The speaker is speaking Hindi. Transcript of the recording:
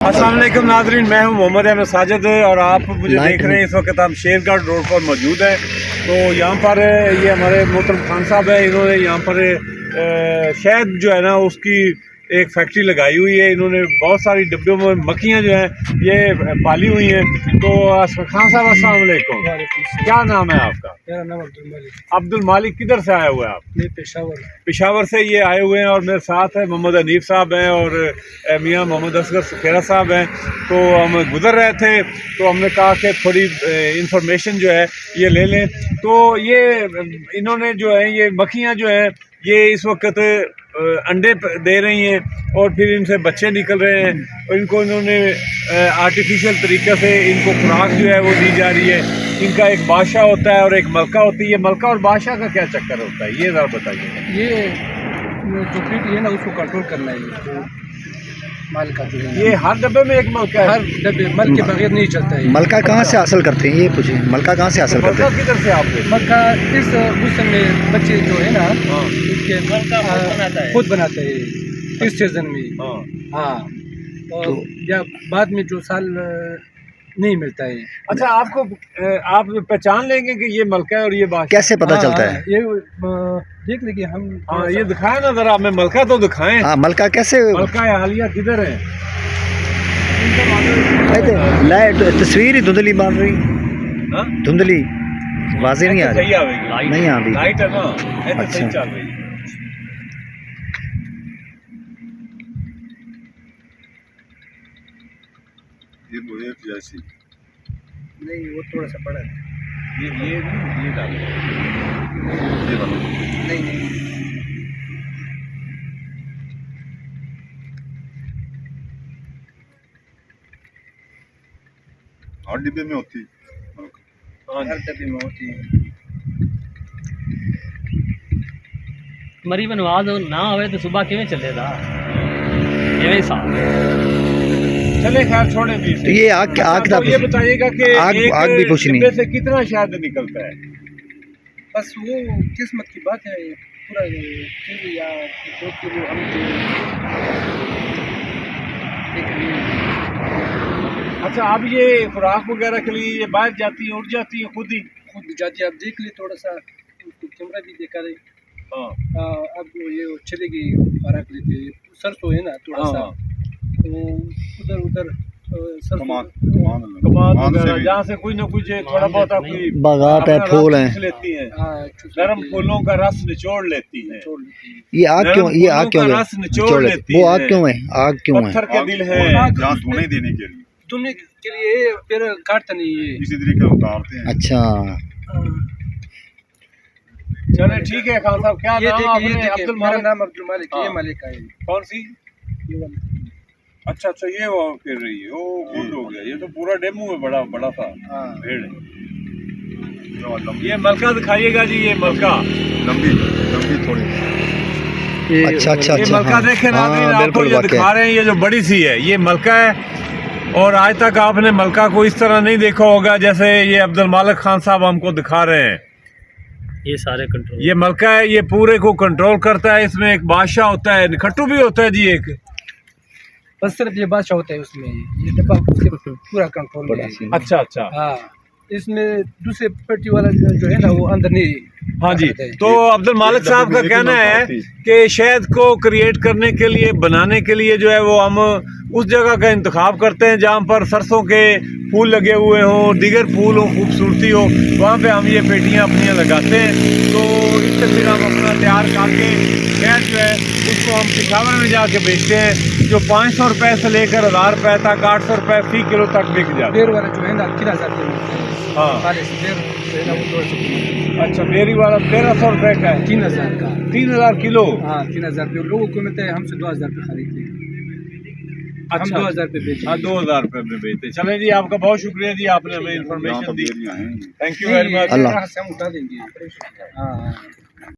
अस्सलाम वालेकुम नाज़रीन, मैं हूं मोहम्मद अहमद साजिद और आप मुझे देख रहे हैं। इस वक्त हम शेरगढ़ रोड पर मौजूद हैं। तो यहाँ पर ये हमारे मोहतरम खान साहब है, इन्होंने यहाँ पर शहद जो है ना उसकी एक फैक्ट्री लगाई हुई है। इन्होंने बहुत सारी डिब्बों में मक्खियाँ जो हैं ये पाली हुई हैं। तो खान साहब अस्सलाम वालेकुम, क्या नाम है आपका? मेरा नाम अब्दुल मालिक। अब्दुल मालिक, किधर से आए हुए हैं आप? पेशावर से ये आए हुए हैं और मेरे साथ है मोहम्मद हनीफ साहब हैं और मियाँ मोहम्मद असगर सुखेरा साहब हैं। तो हम गुज़र रहे थे तो हमने कहा कि थोड़ी इंफॉर्मेशन जो है ये ले लें। तो ये इन्होंने जो है ये मक्खियाँ जो हैं ये इस वक्त अंडे दे रही हैं और फिर इनसे बच्चे निकल रहे हैं और इनको इन्होंने आर्टिफिशियल तरीके से इनको खुराक जो है वो दी जा रही है। इनका एक बादशाह होता है और एक मलका होती है। ये मलका और बादशाह का क्या चक्कर होता है, ये ज़रा बताइए। ये जो पीट है ना उसको कंट्रोल करना है। जो माल का ये हर डब्बे में एक मलका है? हर डब्बे मल के बगैर नहीं चलता है। मलका कहाँ से हासिल करते हैं ये पूछिए, मलका कहाँ से हासिल करते हैं? किधर से आपने? मलका इस मौसम में बच्चे जो है ना उसके खुद बनाते हैं इस सीजन में। हाँ और या बाद में जो साल नहीं मिलता है। अच्छा, आपको आप पहचान लेंगे कि ये मलका है और ये बादशाह? कैसे पता चलता है? ये देख लीजिए हम। हाँ ये दिखाए ना जरा, हमें मलका तो दिखाएं। हाँ मलका कैसे? मलका या हालिया किधर है? लाइट तस्वीर ही धुंधली मान रही, धुंधली वाज़ेह नहीं आ रही। नहीं आ रही लाइट है ना, अच्छा सही चल रही है। ये मुझे जैसी नहीं, वो थोड़ा सा बड़ा है। ये डालो। ये वाला नहीं हर डिब्बे में होती। हर डब्बे में होती है। मरी बनवाद ना होवे तो सुबह किवें चलेगा? एवें साहब चले खैर छोड़े भी। तो ये आग तो ये बताइएगा कि आग भी पूछनी डिब्बे से कितना शहद निकलता है? बस वो किस्मत की बात है। पूरा किलो या 2 किलो हम अच्छा, अब ये खुराक वगैरह के लिए ये बाहर जाती है, उड़ जाती है खुद जाती है। आप देख लिए थोड़ा सा उसको कैमरा भी देखा रहे। अब ये चलेगी खुराक लेते सरसों है ना थोड़ा सा तो उधर कमान जहाँ से कोई ना कुछ थोड़ा बहुत आपकी बागात है, फूल हैं, लेती है, गर्म फूलों का रस निचोड़ लेती है। ये आग क्यों रस निचोड़ लेती है? वो आग क्यों है? आग क्यों है? पत्थर के दिल है। जहाँ धुने देने के लिए, धुने के लिए फिर काटता नहीं है, इसी तरीके से उतारते हैं। अच्छा चले ठीक है। खान साहब क्या नाम आपने? अब्दुल मालिक। नाम अब्दुल मालिक। ये मालिक का है। कौन सी? अच्छा, ये वो फिर रही है। ओ गुड हो गया, ये तो पूरा डेमो है, बड़ा सा भेड़ है। ये मलका दिखाइएगा जी, ये मलका लंबी थोड़ी। अच्छा ये मलका देखे ना, आपको ये दिखा रहे हैं, ये जो बड़ी सी है ये मलका है। और आज तक आपने मलका को इस तरह नहीं देखा होगा जैसे ये अब्दुल मालिक खान साहब हमको दिखा रहे हैं। ये सारे कंट्रोल, ये मलका है, ये पूरे को कंट्रोल करता है। इसमें एक बादशाह होता है, खट्टू भी होता है जी एक। बस सिर्फ ये बादशाह होता है उसमें, ये डब्बा पूरा कंट्रोल में है। अच्छा हाँ, इसमें दूसरे पट्टी वाला जो है ना वो अंदर नहीं। हाँ जी। तो अब्दुल मालिक साहब का कहना है कि शहद को क्रिएट करने के लिए, बनाने के लिए जो है वो हम उस जगह का इंतखाब करते हैं जहाँ पर सरसों के फूल लगे हुए हों, दीगर फूल हो, खूबसूरती हो, वहाँ पे हम ये पेटियाँ अपनियाँ लगाते हैं। तो इससे फिर हम अपना तैयार करके शहद जो है उसको हम पेशावर में जाके बेचते हैं, जो 500 रुपये से लेकर 1000 रुपये तक, 800 रुपये फी किलो तक बिक जाता है। बेर वाला जो है ना 3000 हाँ अच्छा, बेरी वाला 1300 रुपये का है। 3000 का 3000 किलो। हाँ 3000 रुपये लोगों को मिलता है, हमसे 2000 रुपये खरीदते हैं। अच्छा, हम 2000 रुपये बेचते हैं। 2000 रुपये में बेचते। चले जी, आपका बहुत शुक्रिया जी, आपने हमें इन्फॉर्मेशन दी। Thank you very much. अल्लाह से हम उठा देंगे। हाँ।